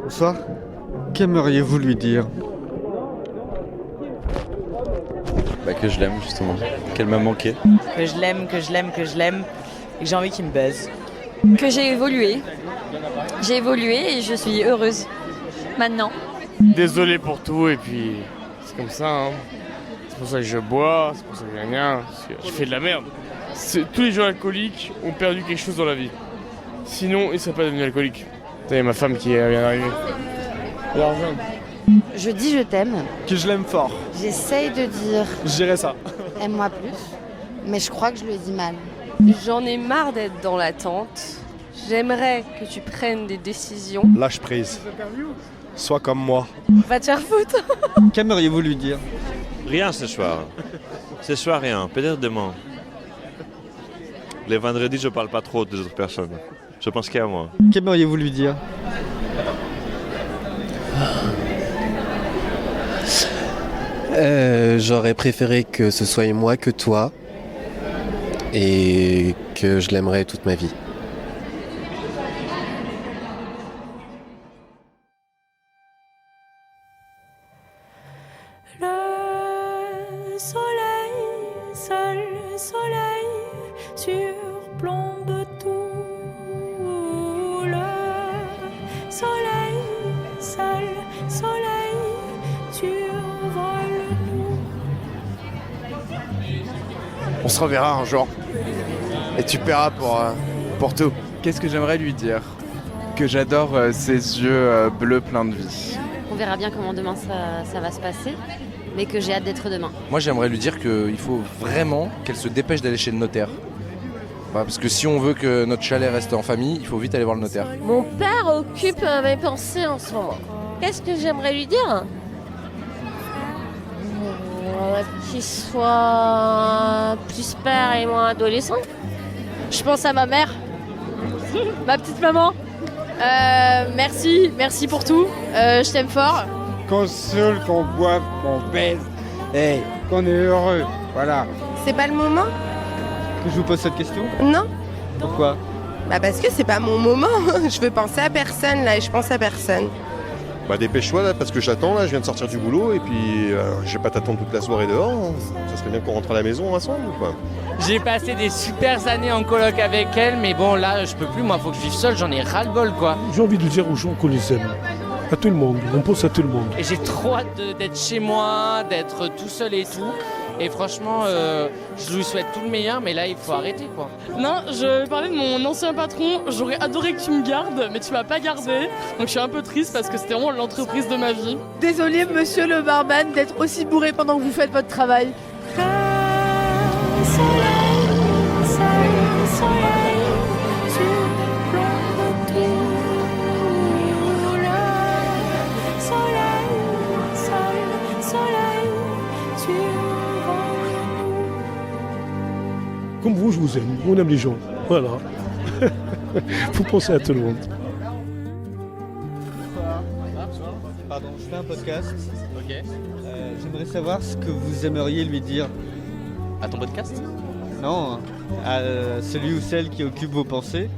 Bonsoir. Qu'aimeriez-vous lui dire? Que je l'aime justement, qu'elle m'a manqué. Que je l'aime, que je l'aime, que je l'aime, et que j'ai envie qu'il me baise. Que j'ai évolué. J'ai évolué et je suis heureuse maintenant. Désolé pour tout et puis c'est comme ça. Hein. C'est pour ça que je bois, c'est pour ça que j'ai rien, parce que je fais de la merde. Tous les gens alcooliques ont perdu quelque chose dans la vie. Sinon, ils ne seraient pas devenus alcooliques. Il y a ma femme qui vient d'arriver. Alors, je dis je t'aime. Que je l'aime fort. J'essaye de dire Je dirais ça. aime-moi plus, mais je crois que je le dis mal. J'en ai marre d'être dans l'attente. J'aimerais que tu prennes des décisions. Lâche prise. Sois comme moi. Va te faire foutre. Qu'aimeriez-vous lui dire? Rien ce soir. Ce soir rien, peut-être demain. Les vendredis je parle pas trop des autres personnes. Je pense qu'à moi. Qu'aimeriez-vous lui dire? J'aurais préféré que ce soit moi que toi et que je l'aimerais toute ma vie. Le soleil, seul soleil, surplombe tout. Le soleil, seul soleil, survole nous. On se reverra un jour. Et tu paieras pour tout. Qu'est-ce que j'aimerais lui dire? Que j'adore ses yeux bleus pleins de vie. On verra bien comment demain ça va se passer, mais que j'ai hâte d'être demain. Moi j'aimerais lui dire qu'il faut vraiment qu'elle se dépêche d'aller chez le notaire. Parce que si on veut que notre chalet reste en famille, il faut vite aller voir le notaire. Mon père occupe mes pensées en ce moment. Qu'est-ce que j'aimerais lui dire? Qu'il soit plus père et moins adolescent. Je pense à ma mère, ma petite maman. Merci pour tout. Je t'aime fort. Qu'on saoule, qu'on boive, qu'on baise, et qu'on est heureux. Voilà. C'est pas le moment? Que je vous pose cette question? Non. Pourquoi? Parce que c'est pas mon moment. Je veux penser à personne là et je pense à personne. Dépêche-toi là parce que j'attends là, je viens de sortir du boulot et puis je vais pas t'attendre toute la soirée dehors. Hein. Ça serait bien qu'on rentre à la maison ensemble ou quoi? J'ai passé des super années en coloc avec elle, mais bon là je peux plus, moi faut que je vive seul, j'en ai ras-le-bol quoi. J'ai envie de dire aux gens qu'on les aime. À tout le monde, on pense à tout le monde. Et j'ai trop hâte d'être chez moi, d'être tout seul et tout. Et franchement, je lui souhaite tout le meilleur, mais là, il faut arrêter, quoi. Non, je parlais de mon ancien patron. J'aurais adoré que tu me gardes, mais tu m'as pas gardé. Donc je suis un peu triste parce que c'était vraiment l'entreprise de ma vie. Désolé, monsieur le barman, d'être aussi bourré pendant que vous faites votre travail. Le soleil, seul soleil, surplombe tout. Le soleil, seul soleil, survole nous. Comme vous, je vous aime. On aime les gens. Voilà. Faut penser à tout le monde. Pardon, je fais un podcast. Ok. J'aimerais savoir ce que vous aimeriez lui dire. À ton podcast? Non, à celui ou celle qui occupe vos pensées.